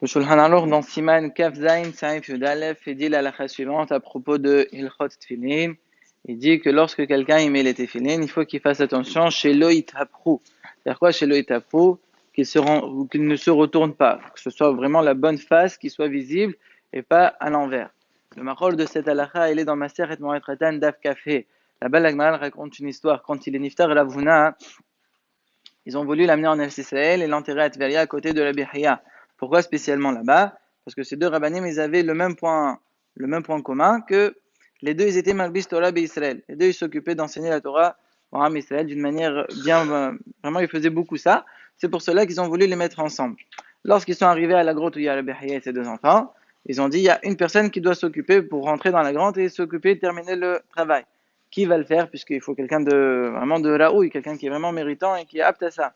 Le Shulchan Aruch dans Siman Kaf Zayin Saif Yud Aleph il dit la halakha suivante à propos de Hilchot Tfilin. Il dit que lorsque quelqu'un y met les tefilin, il faut qu'il fasse attention chez l'oïtapru. C'est-à-dire quoi chez l'oïtapru? Qu'il ne se retourne pas, que ce soit vraiment la bonne face qui soit visible et pas à l'envers. Le marol de cette halakha, il est dans Maseret Moed Ratan Daf Kafé. Là-bas, l'Agmaral raconte une histoire. Quand il est niftar et l'avuna, ils ont voulu l'amener en Eretz-Israël et l'enterrer à Tveria à côté de la Bihya. Pourquoi spécialement là-bas? Parce que ces deux rabbanim, ils avaient le même point commun, que les deux, ils étaient Malbis Torah Israël. Les deux, ils s'occupaient d'enseigner la Torah en Am Israël d'une manière bien, vraiment, ils faisaient beaucoup ça. C'est pour cela qu'ils ont voulu les mettre ensemble. Lorsqu'ils sont arrivés à la grotte où il y a la Bihya et ses deux enfants, ils ont dit, il y a une personne qui doit s'occuper pour rentrer dans la grotte et s'occuper de terminer le travail. Qui va le faire, puisqu'il faut quelqu'un vraiment de Raoui, quelqu'un qui est vraiment méritant et qui est apte à ça.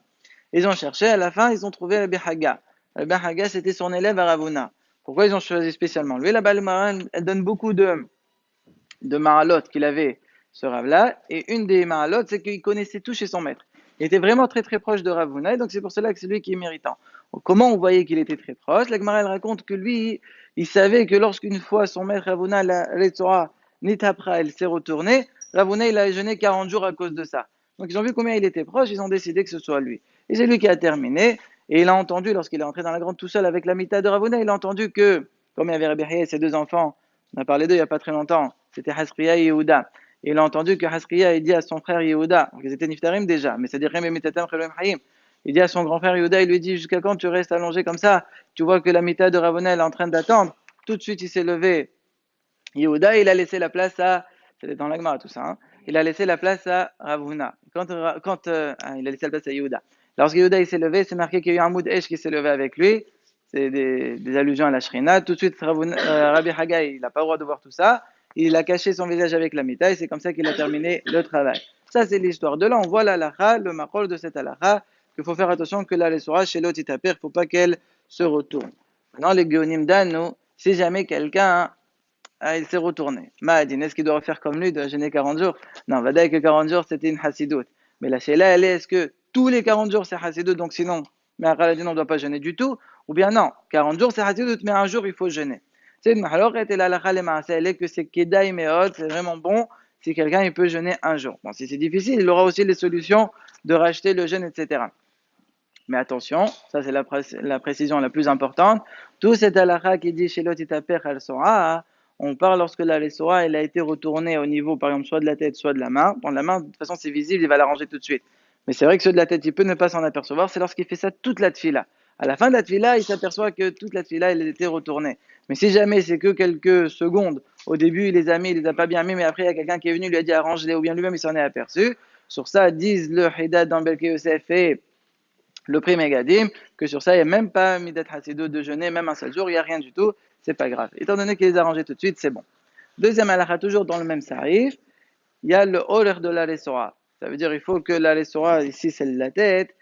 Ils ont cherché, à la fin, ils ont trouvé Rabbi Haga. Rabbi Haga, c'était son élève à Ravuna. Pourquoi ils ont choisi spécialement lui? Là-bas, elle donne beaucoup de mahalot qu'il avait, ce Rav-là, et une des mahalot, c'est qu'il connaissait tout chez son maître. Il était vraiment très très proche de Ravuna, et donc c'est pour cela que c'est lui qui est méritant. Donc, comment on voyait qu'il était très proche? La Gemara, elle raconte que lui, il savait que lorsqu'une fois son maître Ravuna, la Torah, Nitapra, elle s'est retournée, Ravuna, il a jeûné 40 jours à cause de ça. Donc ils ont vu combien il était proche, ils ont décidé que ce soit lui. Et c'est lui qui a terminé, et il a entendu, lorsqu'il est entré dans la grande tout seul avec la mita de Ravuna, il a entendu que, comme il y avait Rabbi Hiya et ses deux enfants, on a parlé d'eux il n'y a pas très longtemps, c'était Hasriya et Yehuda. Et il a entendu que Hasriya a dit à son frère Yehuda, ils étaient niftarim déjà, mais c'est-à-dire il dit à son grand frère Yehuda, il lui dit, jusqu'à quand tu restes allongé comme ça? Tu vois que la mita de Ravuna est en train d'attendre. Tout de suite, il s'est levé. Yehuda, il a laissé la place à, c'était dans l'Agmara tout ça, hein, il a laissé la place à Ravuna. Il a laissé la place à Yehuda. Lorsque Yehuda il s'est levé, c'est marqué qu'il y a eu un Moud Esh qui s'est levé avec lui. C'est des allusions à la Shrina. Tout de suite, Rabbi Haggai, il n'a pas le droit de voir tout ça. Il a caché son visage avec la mita et c'est comme ça qu'il a terminé le travail. Ça, c'est l'histoire. De là, on voit l'alaha, le marol de cette alaha, qu'il faut faire attention que la lesora chez l'autre il ne faut pas qu'elle se retourne. Maintenant, les Geonim d'Anno, si jamais quelqu'un il s'est retourné. Mahadin, est-ce qu'il doit faire comme lui, de jeûner 40 jours? Non, va dire que 40 jours, c'était une hassidoute. Mais la sheila, elle est, est-ce que tous les 40 jours, c'est hassidoute, donc sinon, mais à on ne doit pas jeûner du tout? Ou bien non, 40 jours, c'est hassidoute, mais un jour, il faut jeûner. C'est une mahaloch, et la halakha le maaseh, elle est que c'est kedaï meod, c'est vraiment bon si quelqu'un, il peut jeûner un jour. Bon, si c'est difficile, il aura aussi les solutions de racheter le jeûne, etc. Mais attention, ça c'est la précision la plus importante. Tout cet halakha qui dit chez l'otitaper al sora, on parle lorsque la sora elle a été retournée au niveau, par exemple, soit de la tête, soit de la main. Bon, la main, de toute façon, c'est visible, il va l'arranger tout de suite. Mais c'est vrai que ceux de la tête, il peut ne pas s'en apercevoir, c'est lorsqu'il fait ça toute la tfila. À la fin de la tfila, il s'aperçoit que toute la tfila, elle a été retournée. Mais si jamais c'est que quelques secondes, au début, il les a mis, il les a pas bien mis, mais après, il y a quelqu'un qui est venu, il lui a dit arrange-les, ou bien lui-même, il s'en est aperçu. Sur ça, disent le Hidad dans Belke Yosef et le prix Megadim, que sur ça, il n'y a même pas Midat Hasidut de jeûner, même un seul jour, il n'y a rien du tout, c'est pas grave. Étant donné qu'il les a rangés tout de suite, c'est bon. Deuxième halakha, toujours dans le même sarif, il y a le horer de la lesora. Ça veut dire il faut que la lesora, ici c'est la tête,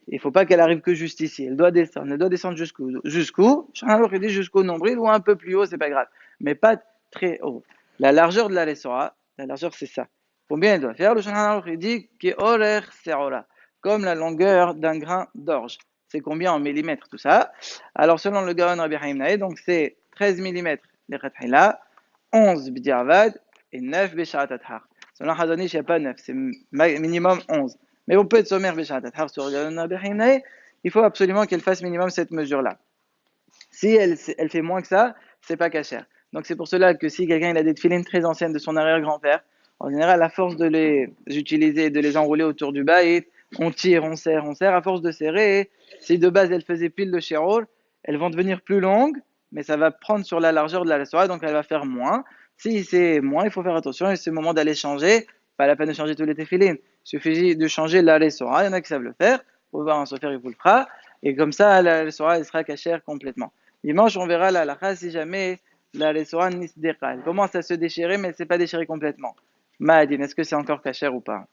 il ne faut pas qu'elle arrive que juste ici, elle doit descendre jusqu'où Shana dit jusqu'au nombril ou un peu plus haut, c'est pas grave, mais pas très haut. La largeur de la lesora, la largeur c'est ça. Combien elle doit faire? Le Shana dit que horer se'ora, comme la longueur d'un grain d'orge. C'est combien en millimètres tout ça? Alors selon le Gaon Rabbi Haim Nae, donc c'est 13 millimètres les Khathila, 11 b'diavad et 9 b'sharat athar. Selon Hazanish, il n'y a pas 9, c'est minimum 11. Mais on peut être sommaire b'sharat athar sur le Gaon Rabbi Haim Nae, il faut absolument qu'elle fasse minimum cette mesure-là. Si elle fait moins que ça, c'est pas cachère. Donc c'est pour cela que si quelqu'un il a des tefilines très anciennes de son arrière-grand-père, en général, à force de les utiliser, de les enrouler autour du baït, on tire, on serre, à force de serrer, si de base elles faisaient pile de shirol, elles vont devenir plus longues, mais ça va prendre sur la largeur de la soie, donc elle va faire moins. Si c'est moins, il faut faire attention, et c'est le moment d'aller changer, pas la peine de changer tous les tefilines, il suffit de changer la soie, il y en a qui savent le faire, pour voir un sofer, il vous le fera, et comme ça, la soie, elle sera cachère complètement. Dimanche, on verra la halakha si jamais la lesora nisdeka. Elle commence à se déchirer, mais elle ne s'est pas déchirée complètement. Mahadin, est-ce que c'est encore cachère ou pas?